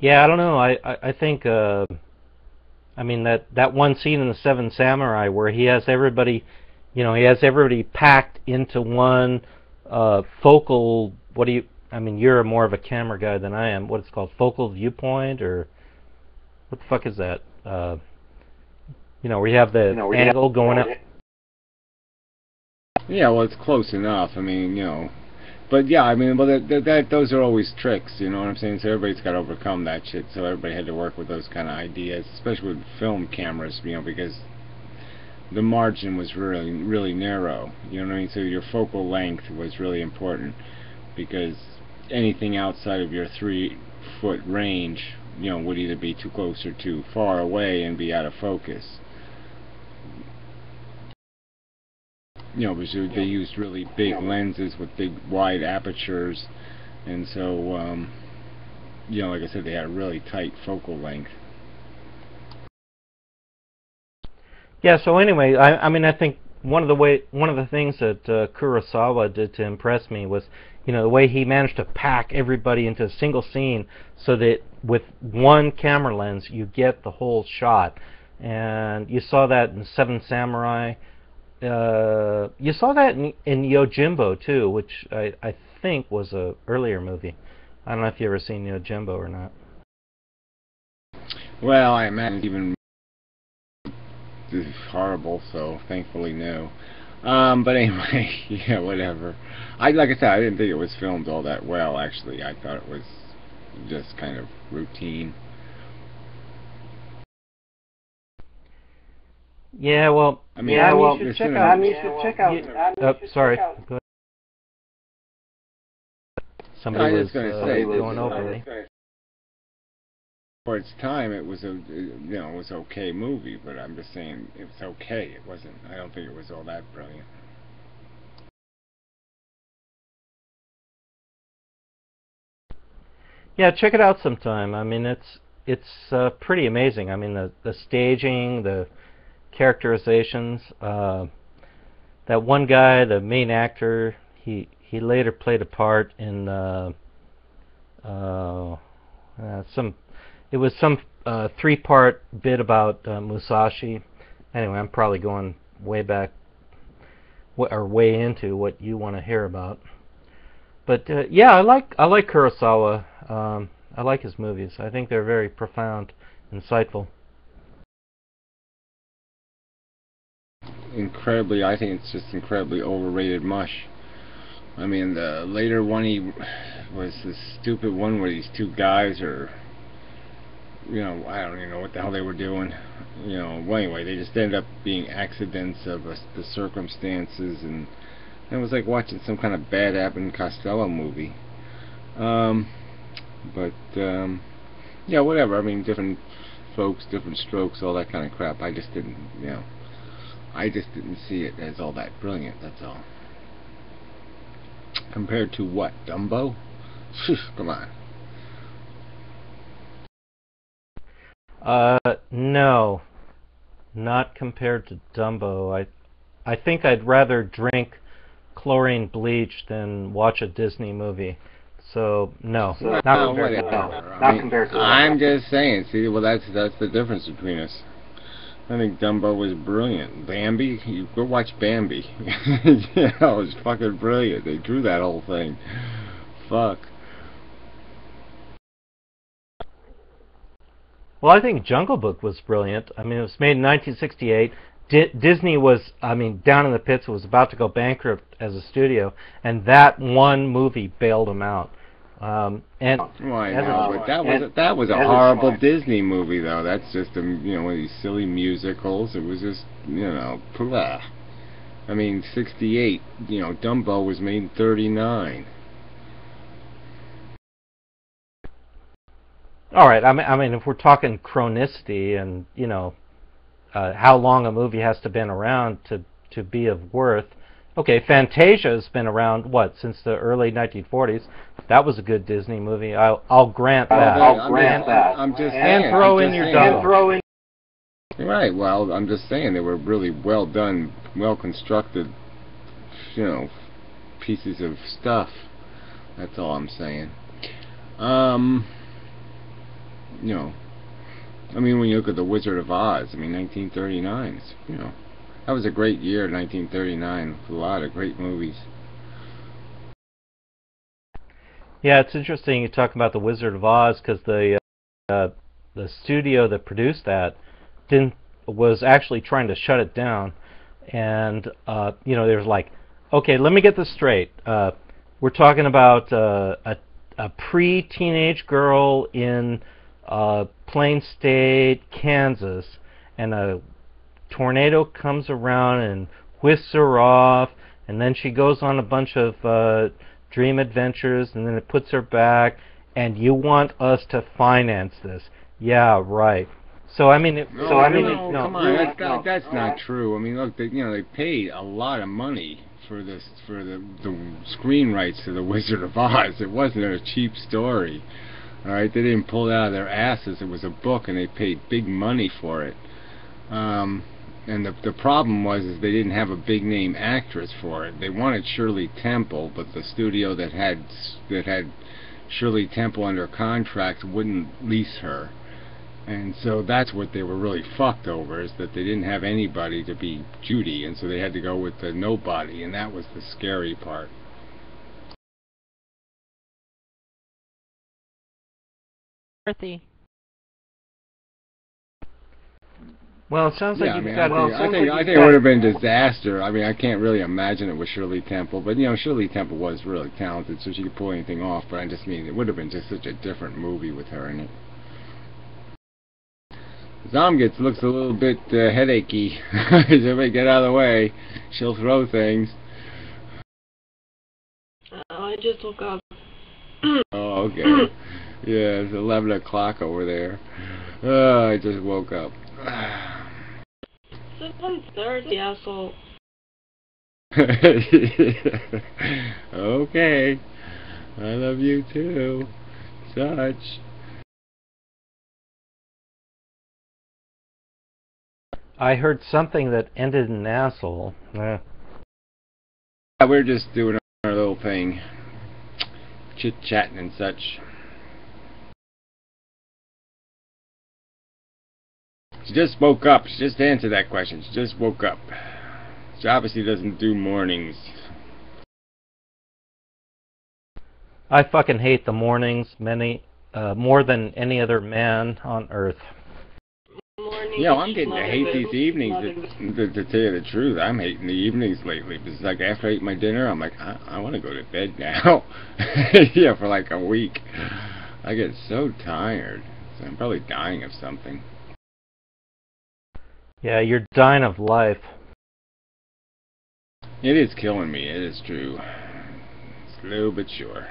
Yeah, I don't know. I think I mean that one scene in the Seven Samurai where he has everybody, he has everybody packed into one focal. What do you? I mean, you're more of a camera guy than I am. What it's called, focal viewpoint, or what the fuck is that? Where you have the angle going up. Yeah, well, it's close enough. I mean, but yeah, I mean, well, those are always tricks, you know what I'm saying? So everybody's got to overcome that shit. So everybody had to work with those kind of ideas, especially with film cameras, because the margin was really, really narrow. You know what I mean? So your focal length was really important because anything outside of your 3 foot range, would either be too close or too far away and be out of focus. Because they used really big lenses with big wide apertures, and so like I said, they had a really tight focal length. Yeah. So anyway, I mean, I think one of the things that Kurosawa did to impress me was, the way he managed to pack everybody into a single scene, so that with one camera lens you get the whole shot. And you saw that in Seven Samurai. You saw that in Yojimbo too, which I think was a earlier movie. I don't know if you ever seen Yojimbo or not. Well, I imagine even this is horrible, so thankfully no. But anyway, yeah, whatever. Like I said, I didn't think it was filmed all that well. Actually, I thought it was just kind of routine. Yeah, well, I mean, yeah, well, you should check out. You should check out. Sorry. Go ahead. Somebody was going over me. For its time, it was it was okay movie, but I'm just saying it was okay. It wasn't. I don't think it was all that brilliant. Yeah, check it out sometime. I mean, it's pretty amazing. I mean, the staging, the characterizations. That one guy, the main actor, he later played a part in uh, some. It was some 3-part bit about Musashi. Anyway, I'm probably going way back or way into what you want to hear about. But yeah, I like Kurosawa. I like his movies. I think they're very profound, insightful. Incredibly, I think it's just incredibly overrated mush. I mean, the later one he was this stupid one where these 2 guys are, I don't even know what the hell they were doing. Well, anyway, they just ended up being accidents of the circumstances, and it was like watching some kind of bad Abbott and Costello movie. Um, but yeah, whatever. I mean, different folks, different strokes, all that kind of crap. I just didn't, I just didn't see it as all that brilliant. That's all. Compared to what, Dumbo? Come on. No, not compared to Dumbo. I think I'd rather drink chlorine bleach than watch a Disney movie. So no, not compared to Dumbo. Not compared to. I'm just saying. See, well, that's the difference between us. I think Dumbo was brilliant. Bambi, you go watch Bambi. Yeah, it was fucking brilliant. They drew that whole thing. Fuck. Well, I think Jungle Book was brilliant. I mean, it was made in 1968. Disney was, I mean, down in the pits. Was about to go bankrupt as a studio, and that one movie bailed them out. And well, I know, but that was a horrible Disney movie, though. That's just one of these silly musicals. It was just blah. I mean, 68. Dumbo was made in 39. All right. I mean, if we're talking chronicity and how long a movie has to been around to be of worth. Okay, Fantasia's been around since the early 1940s. That was a good Disney movie. I'll grant that. I'll grant that. I'm just saying. And throw in your Dumbo. Right. Well, I'm just saying they were really well done, well constructed, pieces of stuff. That's all I'm saying. you know, I mean, when you look at The Wizard of Oz, I mean, 1939, you know, that was a great year, 1939, with a lot of great movies. Yeah, it's interesting you talk about The Wizard of Oz because the studio that produced that was actually trying to shut it down, and you know, there's like, okay, let me get this straight. We're talking about a pre-teenage girl in Plain State, Kansas, and a tornado comes around and whisks her off, and then she goes on a bunch of dream adventures, and then it puts her back, and you want us to finance this. Yeah, right. So I mean, No, come on, that's not true. I mean, look, you know, they paid a lot of money for this, for the screen rights to The Wizard of Oz. It wasn't a cheap story. All right, they didn't pull it out of their asses. It was a book, and they paid big money for it. And the problem was is they didn't have a big name actress for it. They wanted Shirley Temple, but the studio that had Shirley Temple under contract wouldn't lease her. And so that's what they were really fucked over, is that they didn't have anybody to be Judy, and so they had to go with the nobody, and that was the scary part. Dorothy. Well, it sounds like Yeah, I you've mean, got. I think it would have been a disaster. I mean, I can't really imagine it with Shirley Temple, but you know, Shirley Temple was really talented, so she could pull anything off. But I just mean it would have been just such a different movie with her in it. Zomgits looks a little bit headachy. Everybody get out of the way. She'll throw things. I just woke up. Oh, okay. Yeah, it's 11 o'clock over there. Oh, I just woke up. 7:30, asshole. Okay. I love you too. Such. I heard something that ended in asshole. Yeah, we're just doing our little thing. Chit-chatting and such. She just woke up. She just answered that question. She just woke up. She obviously doesn't do mornings. I fucking hate the mornings more than any other man on earth. Yeah, well, I'm getting to hate these evenings. To tell you the truth, I'm hating the evenings lately. Because like after I eat my dinner, I'm like, I want to go to bed now. Yeah, for like a week. I get so tired. So I'm probably dying of something. Yeah, you're dying of life. It is killing me. It is true. Slow but sure.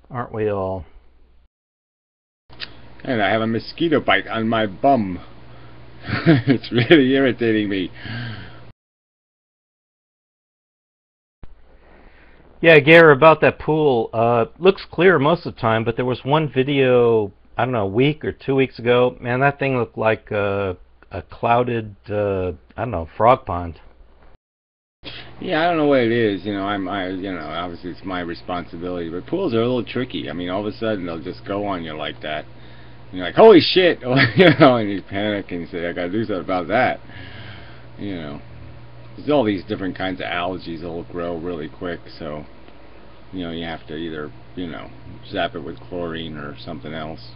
Aren't we all? And I have a mosquito bite on my bum. It's really irritating me. Yeah, Gary, about that pool. Looks clear most of the time, but there was one video, I don't know, a week or 2 weeks ago. Man, that thing looked like a clouded, I don't know, frog pond. Yeah, I don't know what it is. You know, you know, obviously it's my responsibility. But pools are a little tricky. I mean, all of a sudden they'll just go on you like that. And you're like, holy shit! You know, and you panic and you say, I gotta do something about that. You know, there's all these different kinds of algae that'll grow really quick. So, you know, you have to either, you know, zap it with chlorine or something else.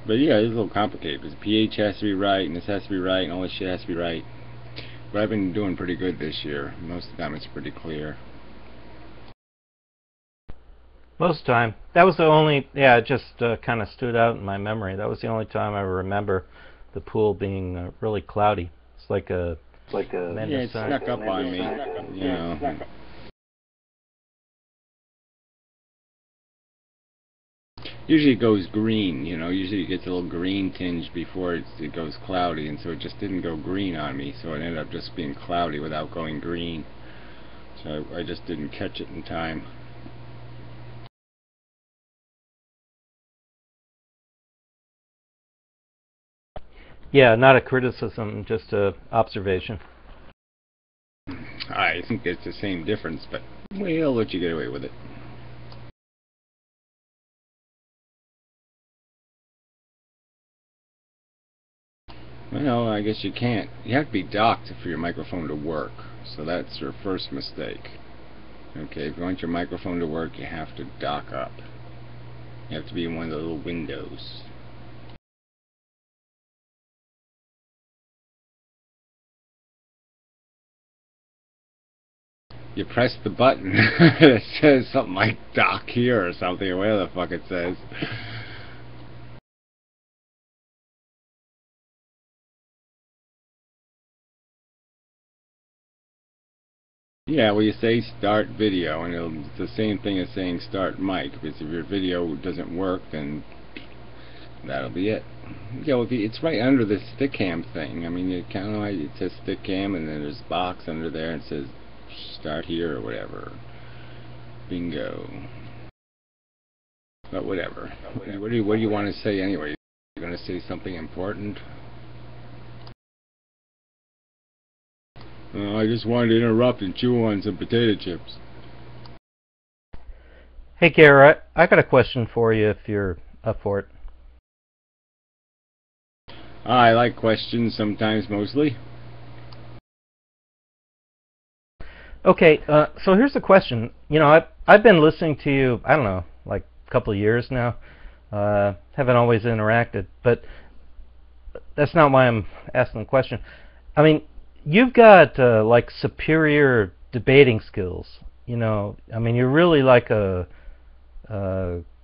But yeah, it's a little complicated because the pH has to be right, and this has to be right, and all this shit has to be right. But I've been doing pretty good this year. Most of the time it's pretty clear. Most of the time. That was the only, yeah, it just kind of stood out in my memory. That was the only time I remember the pool being really cloudy. It's like a... Yeah, it snuck up on me, you know. Usually it goes green, you know. Usually it gets a little green tinge before it goes cloudy, and so it just didn't go green on me. So it ended up just being cloudy without going green. So I just didn't catch it in time. Yeah, not a criticism, just a observation. I think it's the same difference, but we'll let you get away with it. Well, I guess you can't. You have to be docked for your microphone to work. So that's your first mistake. Okay, if you want your microphone to work, you have to dock up. You have to be in one of the little windows. You press the button. It says something like dock here or something, or whatever the fuck it says. Yeah, well, you say start video, and it's the same thing as saying start mic, because if your video doesn't work, then that'll be it. Yeah, well, it's right under the Stickam thing. I mean, you kind of like, it says Stickam, and then there's a box under there, and it says start here or whatever. Bingo. But whatever. What do you want to say anyway? You're going to say something important? I just wanted to interrupt and chew on some potato chips. Hey, Garrett, I got a question for you if you're up for it. I like questions sometimes, mostly. Okay, so here's the question. You know, I've been listening to you, I don't know, like a couple of years now. Haven't always interacted, but that's not why I'm asking the question. I mean, you've got like superior debating skills. You know, I mean, you're really like a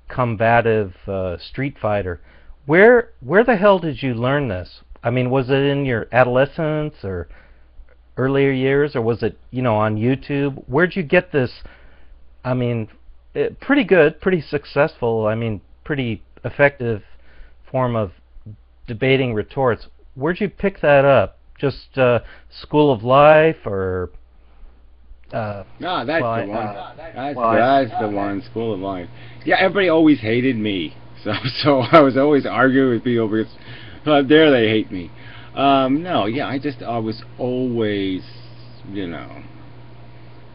combative street fighter. Where the hell did you learn this? I mean, was it in your adolescence or earlier years, or was it, you know, on YouTube? Where'd you get this? I mean, pretty good, pretty successful, I mean, pretty effective form of debating retorts. Where'd you pick that up? Just School of Life, or? No, that's the one. That's the one. School of Life. Yeah, everybody always hated me, so I was always arguing with people because how dare they hate me. No, yeah, I was always, you know,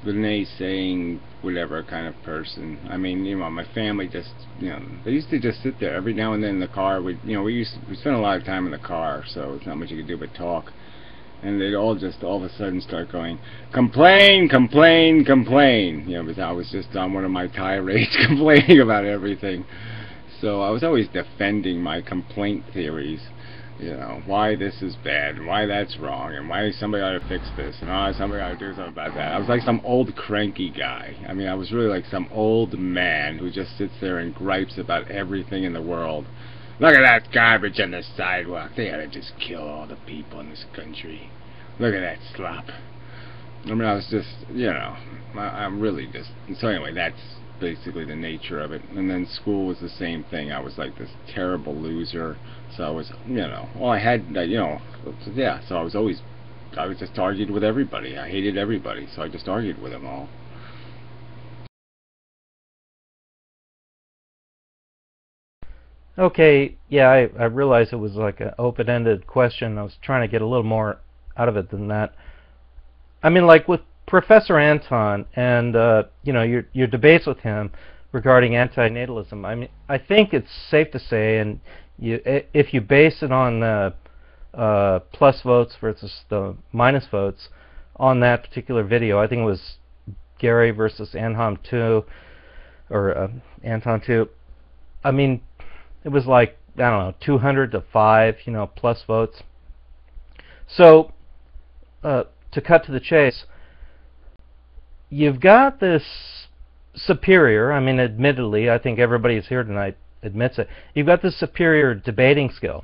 the naysaying whatever kind of person. I mean, you know, my family just, you know, they used to just sit there every now and then in the car. We spent a lot of time in the car, so it's not much you could do but talk. And they'd all just all of a sudden start going, complain, complain, complain. You know, because I was just on one of my tirades complaining about everything. So I was always defending my complaint theories. You know, why this is bad, and why that's wrong, and why somebody ought to fix this, and somebody ought to do something about that. I was like some old cranky guy. I mean, I was really like some old man who just sits there and gripes about everything in the world. Look at that garbage on the sidewalk. They ought to just kill all the people in this country. Look at that slop. I mean, I was just, you know, I'm really just... So anyway, that's basically the nature of it. And then school was the same thing. I was like this terrible loser. So I was, you know, well, I had, you know, yeah, so I was just argued with everybody. I hated everybody, so I just argued with them all. Okay, yeah, I realized it was like an open-ended question. I was trying to get a little more out of it than that. I mean, like with Professor Anton and you know, your debates with him regarding antinatalism. I mean, I think it's safe to say, and if you base it on plus votes versus the minus votes on that particular video, I think it was Gary versus Anham 2 or Anton 2. I mean, it was like, I don't know, 200 to 5, you know, plus votes. So, to cut to the chase, you've got this superior, I mean, admittedly, I think everybody who's here tonight admits it, you've got this superior debating skill,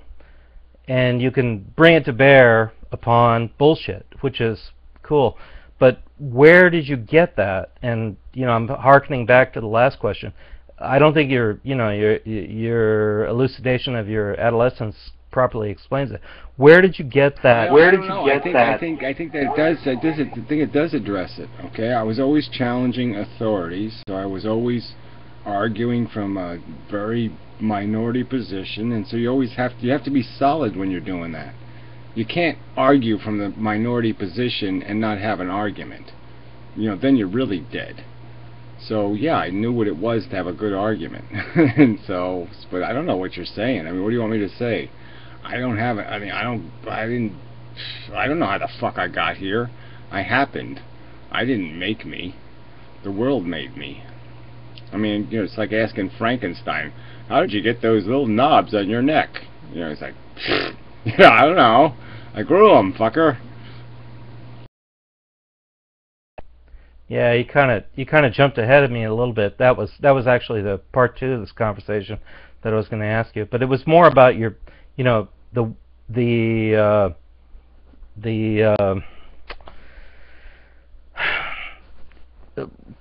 and you can bring it to bear upon bullshit, which is cool. But where did you get that? And, you know, I'm hearkening back to the last question. I don't think your elucidation of your adolescence properly explains it. Where did you get that? Where did you get that? I think that it does address it. Okay, I was always challenging authorities, so I was always arguing from a very minority position, and so you have to be solid when you're doing that. You can't argue from the minority position and not have an argument. You know, then you're really dead. So yeah, I knew what it was to have a good argument. And so, but I don't know what you're saying. I mean, what do you want me to say? I don't have it. I mean, I don't know how the fuck I got here. I happened. I didn't make me. The world made me. I mean, you know, it's like asking Frankenstein, how did you get those little knobs on your neck? You know, it's like, yeah, I don't know. I grew them, fucker. Yeah, you kind of jumped ahead of me a little bit. That was actually the part 2 of this conversation that I was going to ask you. But it was more about your, you know, the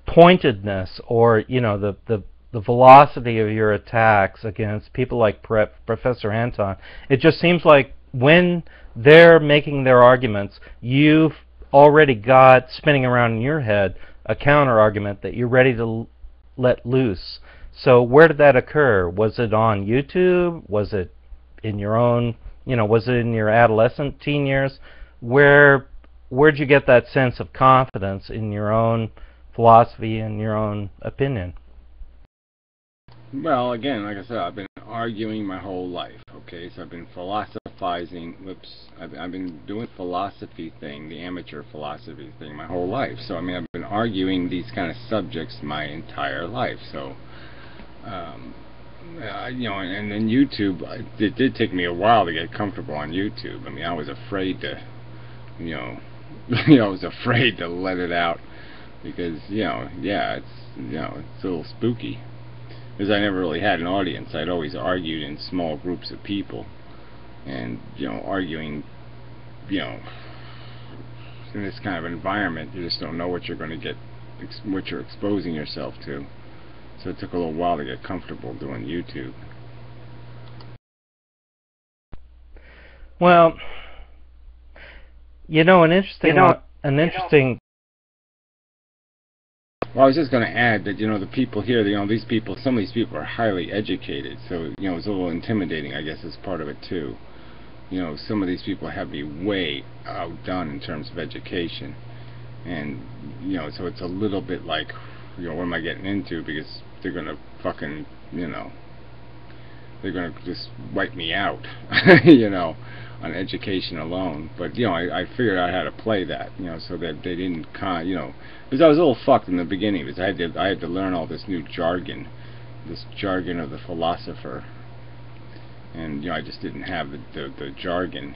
pointedness, or you know, the velocity of your attacks against people like Professor Anton. It just seems like when they're making their arguments, you've already got spinning around in your head a counter argument that you're ready to let loose. So where did that occur? Was it on YouTube? Was it in your own, you know, was it in your adolescent teen years? Where'd you get that sense of confidence in your own philosophy and your own opinion? Well, again, like I said, I've been arguing my whole life, okay? So I've been philosophizing, I've been doing philosophy thing, the amateur philosophy thing my whole life. So, I mean, I've been arguing these kind of subjects my entire life. So, you know, and then YouTube, it did take me a while to get comfortable on YouTube. I mean, I was afraid to, you know, I was afraid to let it out because, you know, yeah, it's a little spooky. Because I never really had an audience. I'd always argued in small groups of people. And, you know, arguing, you know, in this kind of environment, you just don't know what you're going to get, what you're exposing yourself to. So it took a little while to get comfortable doing YouTube. Well, you know, an interesting Well, I was just going to add that, you know, the people here, you know, these people, some of these people are highly educated, so, you know, it's a little intimidating, I guess, as part of it, too. You know, some of these people have me way outdone in terms of education, and, you know, so it's a little bit like, you know, what am I getting into, because they're going to fucking, you know, they're going to just wipe me out, you know, on education alone. But, you know, I figured out how to play that, you know, so that they didn't you know, because I was a little fucked in the beginning, because I had to learn all this new jargon, this jargon of the philosopher, and, you know, I just didn't have the jargon.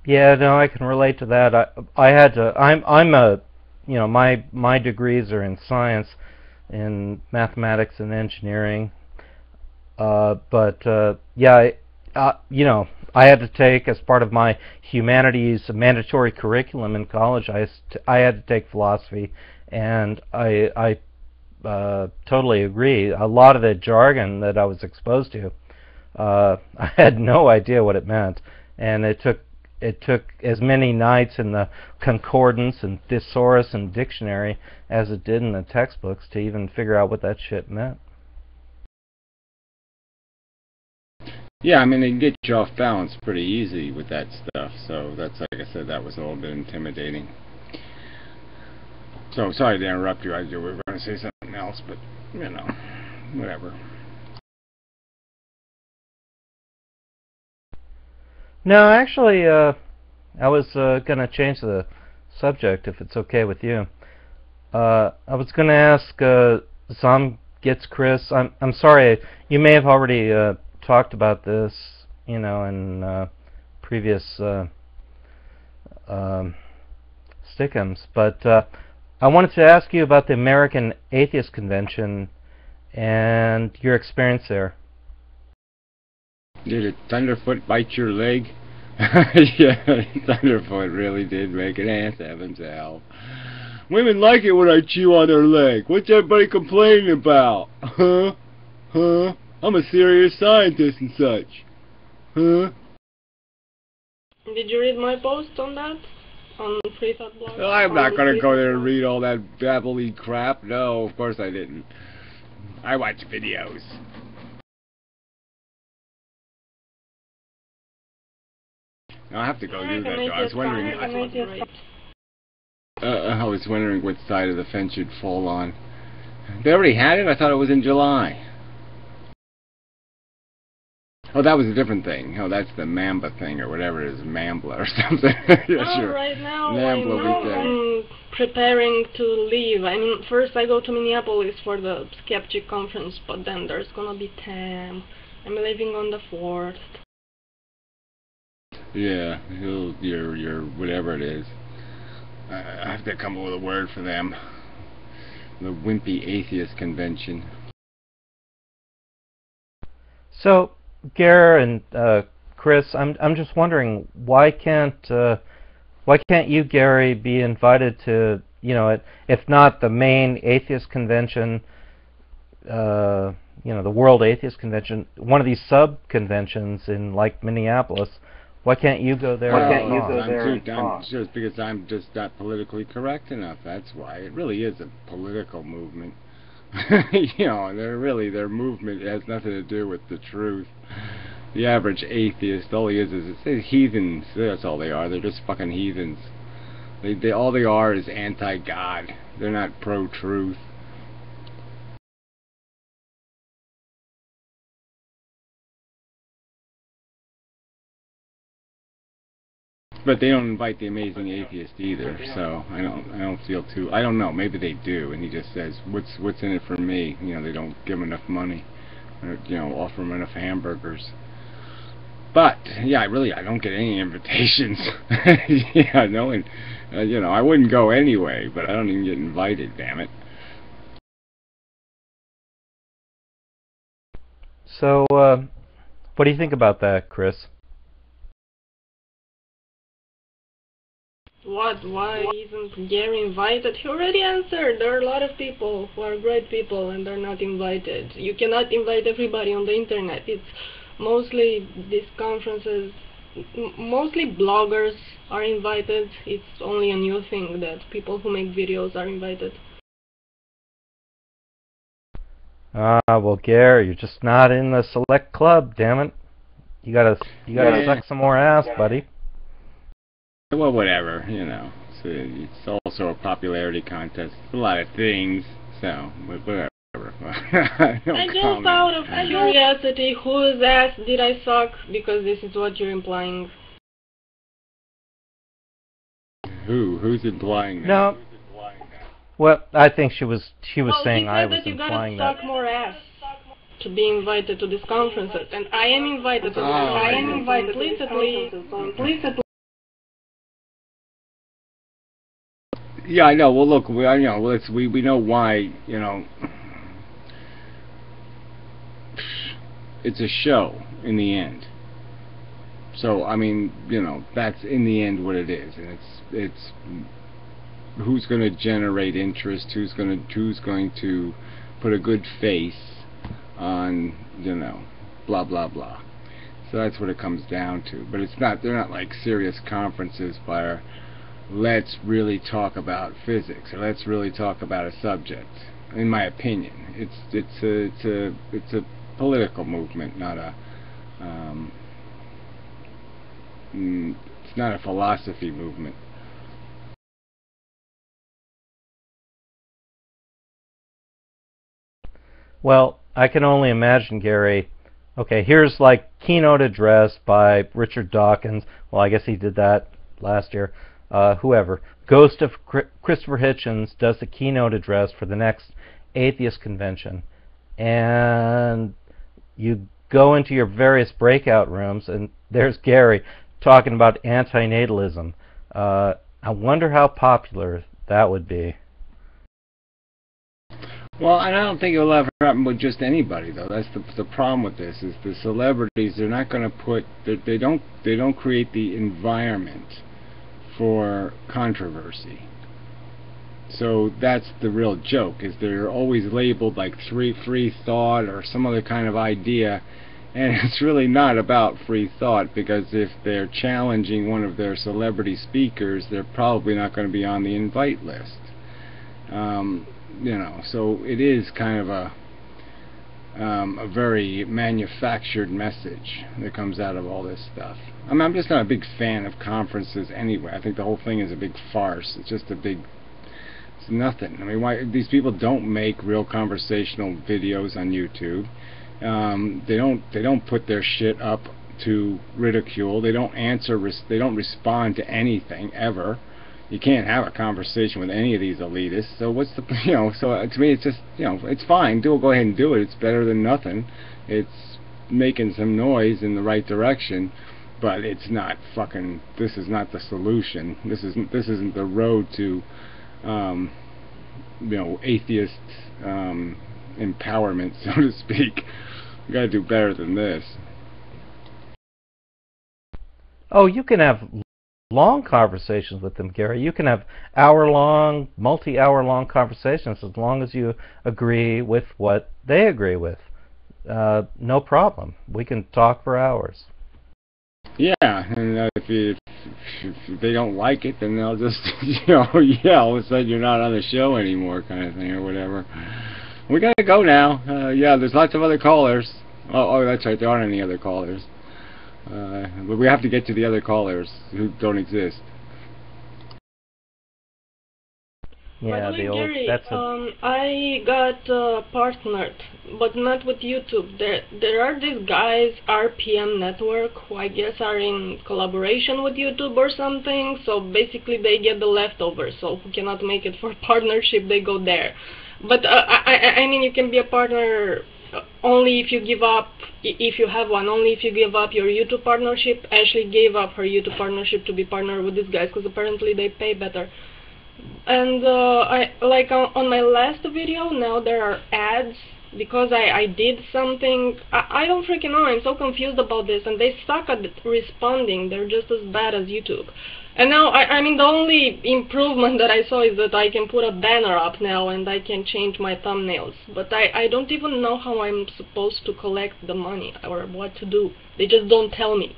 Yeah, no, I can relate to that. I had to. I'm a, you know, my degrees are in science, in mathematics and engineering. But yeah, you know, I had to take, as part of my humanities mandatory curriculum in college, I had to take philosophy, and I totally agree. A lot of the jargon that I was exposed to, I had no idea what it meant, and it took as many nights in the concordance and thesaurus and dictionary as it did in the textbooks to even figure out what that shit meant. Yeah, I mean, they can get you off balance pretty easy with that stuff, so that's, like I said, that was a little bit intimidating. So, sorry to interrupt you, we were going to say something else, but, you know, whatever. No, actually, I was going to change the subject, if it's okay with you. I was going to ask Zom Gets Chris. I'm sorry, you may have already talked about this, you know, in previous Stickams, but I wanted to ask you about the American Atheist Convention and your experience there. Did a Thunderfoot bite your leg? Yeah, Thunderfoot really did make an ass of himself. Women like it when I chew on their leg. What's everybody complaining about? Huh? Huh? I'm a serious scientist and such. Huh? Did you read my post on that? On Free Thought Blog? I'm not going to go there and read all that babbly crap. No, of course I didn't. I watch videos. I'll have to go do that, though. I was wondering what side of the fence you'd fall on. They already had it? I thought it was in July. Oh, that was a different thing. Oh, that's the Mamba thing or whatever it is, Mambla or something. Yeah, No, sure. right now Mambla I'm preparing to leave. I mean, first I go to Minneapolis for the Skeptic conference, but then there's gonna be 10. I'm leaving on the 4th. Yeah, your whatever it is. I have to come up with a word for them. The Wimpy Atheist Convention. So, Gare and Chris, I'm just wondering why can't you, Gary, be invited to, you know, if not the main atheist convention, you know, the World Atheist Convention, one of these sub conventions in like Minneapolis? Why can't you go there? Just because I'm just not politically correct enough. That's why. It really is a political movement. You know, their movement has nothing to do with the truth. The average atheist, all he is heathens. That's all they are. They're just fucking heathens. All they are is anti-God. They're not pro-truth. But they don't invite the amazing atheist either, so I don't feel too. I don't know. Maybe they do, and he just says, "What's in it for me?" You know, they don't give him enough money, or, you know, offer him enough hamburgers. But yeah, I don't get any invitations. Yeah, no, and you know, I wouldn't go anyway, but I don't even get invited. Damn it. So, what do you think about that, Chris? What? Why isn't Gary invited? He already answered. There are a lot of people who are great people and they're not invited. You cannot invite everybody on the internet. It's mostly these conferences, mostly bloggers are invited. It's only a new thing that people who make videos are invited. Well, Gary, you're just not in the select club, damn it. You gotta suck some more ass, buddy. Well, whatever, you know. It's also a popularity contest. A lot of things, so whatever. I just out of curiosity, whose ass did I suck? Because this is what you're implying. Who's implying that? No. Well, I think she was saying I was implying that. You gotta suck more ass to be invited to these conferences, and I am invited to these conferences. I am invited implicitly. Yeah, I know. Well, look, we know why. You know, it's a show in the end. So I mean, you know, that's in the end what it is, and it's who's going to generate interest, who's going to put a good face on, you know, blah blah blah. So that's what it comes down to. But it's not. They're not like serious conferences where let's really talk about physics or let's really talk about a subject. In my opinion, it's a political movement, not a it's not a philosophy movement. Well, I can only imagine, Gary. Okay, here's like keynote address by Richard Dawkins. Well, I guess he did that last year. Whoever. Ghost of Christopher Hitchens does the keynote address for the next atheist convention. And you go into your various breakout rooms, and there's Gary talking about antinatalism. I wonder how popular that would be. Well, and I don't think it'll ever happen with just anybody, though. That's the problem with this, is the celebrities, they're not going to put, they don't create the environment for controversy. So that's the real joke, is they're always labeled like free thought or some other kind of idea, and it's really not about free thought, because if they're challenging one of their celebrity speakers, they're probably not going to be on the invite list. You know, so it is kind of a very manufactured message that comes out of all this stuff. I mean, I'm just not a big fan of conferences anyway. I think the whole thing is a big farce. It's just it's nothing. I mean, why these people don't make real conversational videos on YouTube, They don't put their shit up to ridicule. They don't answer. They don't respond to anything ever. You can't have a conversation with any of these elitists. So what's the So to me, it's just it's fine. Go ahead and do it. It's better than nothing. It's making some noise in the right direction, but it's not fucking. This is not the solution. This isn't the road to atheist empowerment, so to speak. You got to do better than this. Oh, you can have long conversations with them, Gary. You can have hour-long, multi-hour-long conversations as long as you agree with what they agree with. No problem. We can talk for hours. Yeah, and if they don't like it, then they'll just, yeah, all of a sudden you're not on the show anymore, kind of thing, or whatever. We gotta go now. Yeah, there's lots of other callers. Oh, that's right, there aren't any other callers. But we have to get to the other callers who don't exist. Yeah, the old. Gary, That's I got partnered, but not with YouTube. There are these guys, RPM Network, who I guess are in collaboration with YouTube or something. So basically, they get the leftovers. So who cannot make it for partnership, they go there. But I mean, you can be a partner only if you give up. If you have one, only if you give up your YouTube partnership. Ashley gave up her YouTube partnership to be partnered with these guys because apparently they pay better. And on my last video, now there are ads because I did something. I don't freaking know. I'm so confused about this, and they suck at responding. They're just as bad as YouTube. And now, I mean, the only improvement that I saw is that I can put a banner up now and I can change my thumbnails. But I don't even know how I'm supposed to collect the money or what to do. They just don't tell me.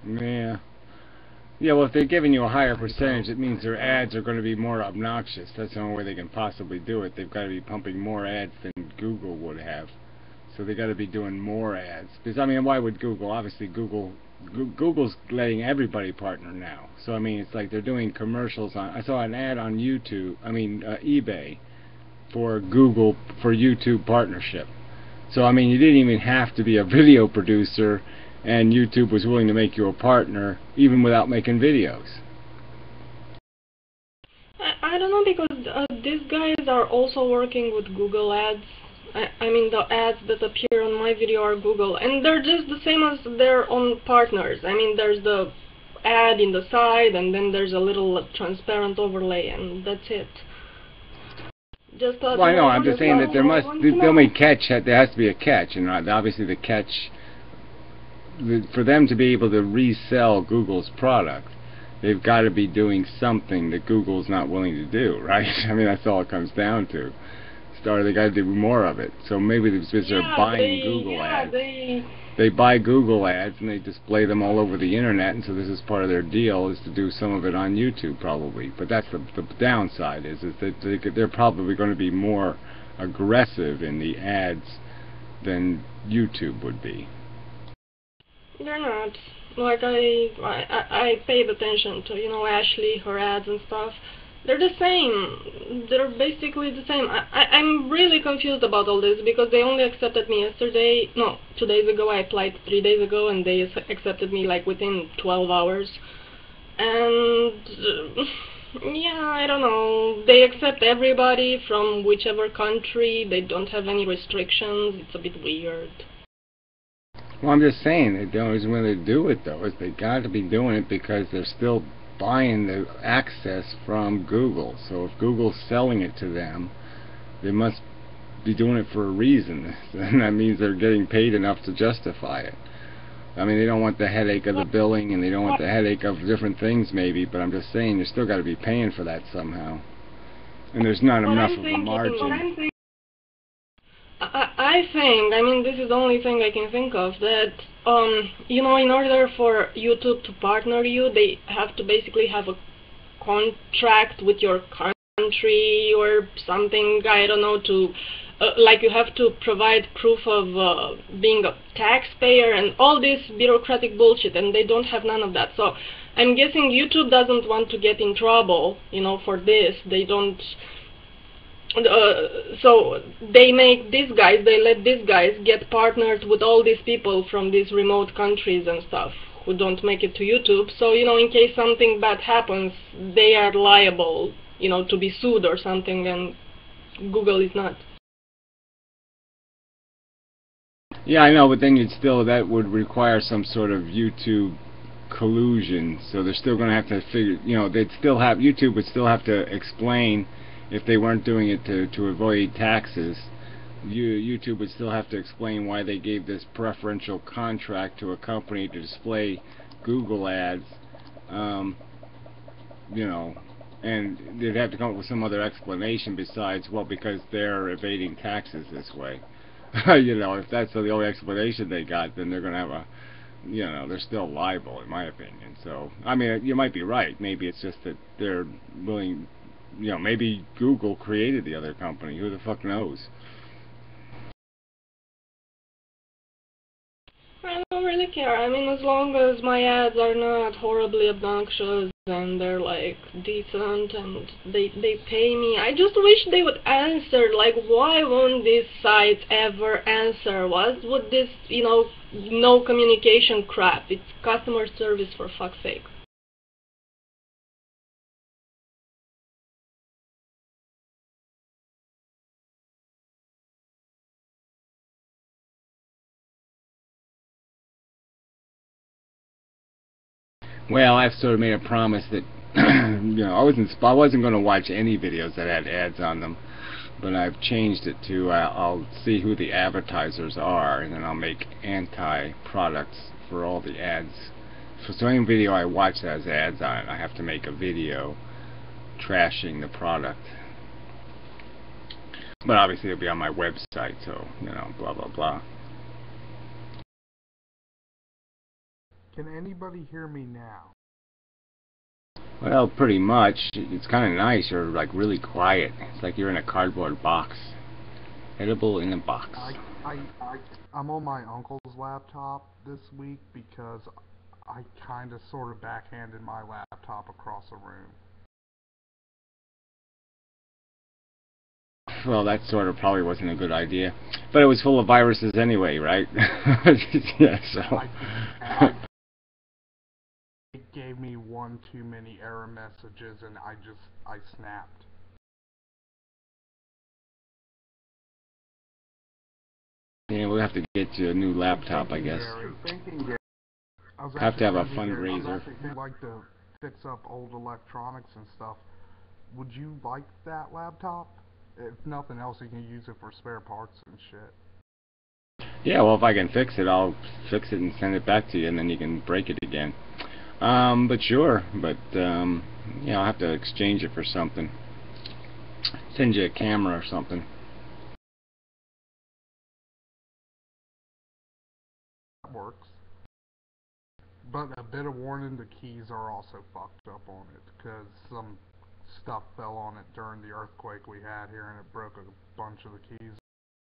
Yeah. Yeah, well, if they're giving you a higher percentage, it means their ads are going to be more obnoxious. That's the only way they can possibly do it. They've got to be pumping more ads than Google would have. So they got to be doing more ads. Because, I mean, why would Google? Obviously, Google's letting everybody partner now. So, I mean, it's like they're doing commercials on... I saw an ad on eBay for YouTube partnership. So, I mean, you didn't even have to be a video producer, and YouTube was willing to make you a partner even without making videos. I don't know, because these guys are also working with Google ads. I mean, the ads that appear on my video are Google, and they're just the same as their own partners. I mean, there's the ad in the side, and then there's a little transparent overlay, and that's it. Just well, I know. I'm just saying that there has to be a catch, and obviously the catch, for them to be able to resell Google's product, they've got to be doing something that Google's not willing to do, right? I mean, that's all it comes down to. They got to do more of it. So maybe they're buying Google ads. They buy Google ads and they display them all over the internet, and so this is part of their deal, is to do some of it on YouTube probably. But that's the downside, is that they're probably going to be more aggressive in the ads than YouTube would be. They're not. Like, I paid attention to, Ashley, her ads and stuff. They're the same. They're basically the same. I'm really confused about all this, because they only accepted me yesterday. No, 2 days ago. I applied 3 days ago, and they accepted me like within 12 hours. And yeah, I don't know. They accept everybody from whichever country. They don't have any restrictions. It's a bit weird. Well, I'm just saying, the only reason why they do it, though, is they got to be doing it because they're still buying the access from Google. So if Google's selling it to them, they must be doing it for a reason. And that means they're getting paid enough to justify it. I mean, they don't want the headache of the billing, and they don't want the headache of different things, maybe, but I'm just saying, you still got to be paying for that somehow. And there's not enough of a margin. I think, I mean, this is the only thing I can think of, that, in order for YouTube to partner you, they have to basically have a contract with your country or something, I don't know, to, like you have to provide proof of being a taxpayer and all this bureaucratic bullshit, and they don't have none of that. So I'm guessing YouTube doesn't want to get in trouble, for this. They don't... So they make these guys, they let these guys get partnered with all these people from these remote countries and stuff who don't make it to YouTube. So, you know, in case something bad happens, they are liable, you know, to be sued or something, and Google is not. Yeah, I know, but then that would require some sort of YouTube collusion. So they're still going to have to figure, YouTube would still have to explain, if they weren't doing it to avoid taxes, YouTube would still have to explain why they gave this preferential contract to a company to display Google ads, you know, and they'd have to come up with some other explanation besides, well, because they're evading taxes this way. If that's the only explanation they got, then they're going to have they're still liable, in my opinion. So, I mean, you might be right. Maybe it's just that they're willing, maybe Google created the other company. Who the fuck knows? I don't really care. I mean, as long as my ads are not horribly obnoxious and they're like decent and they pay me. I just wish they would answer. Like, why won't these sites ever answer? What would this, no communication crap? It's customer service, for fuck's sake. Well, I've sort of made a promise that I wasn't going to watch any videos that had ads on them, but I've changed it to I'll see who the advertisers are, and then I'll make anti-products for all the ads. So any video I watch that has ads on it, I have to make a video trashing the product. But obviously it'll be on my website, so blah blah blah. Can anybody hear me now? Well, pretty much. It's kind of nice. You're like really quiet. It's like you're in a cardboard box. Edible in a box. I'm on my uncle's laptop this week because I kind of sort of backhanded my laptop across the room. Well, that sort of probably wasn't a good idea. But it was full of viruses anyway, right? Yeah, so. It gave me one too many error messages and I snapped. Yeah, we'll have to get you a new laptop, I guess. Have to have a fundraiser. I like to fix up old electronics and stuff. Would you like that laptop? If nothing else, you can use it for spare parts and shit. Yeah, well, if I can fix it, I'll fix it and send it back to you, and then you can break it again. But sure, I'll have to exchange it for something. Send you a camera or something. That works. But a bit of warning, the keys are also fucked up on it, because some stuff fell on it during the earthquake we had here and it broke a bunch of the keys.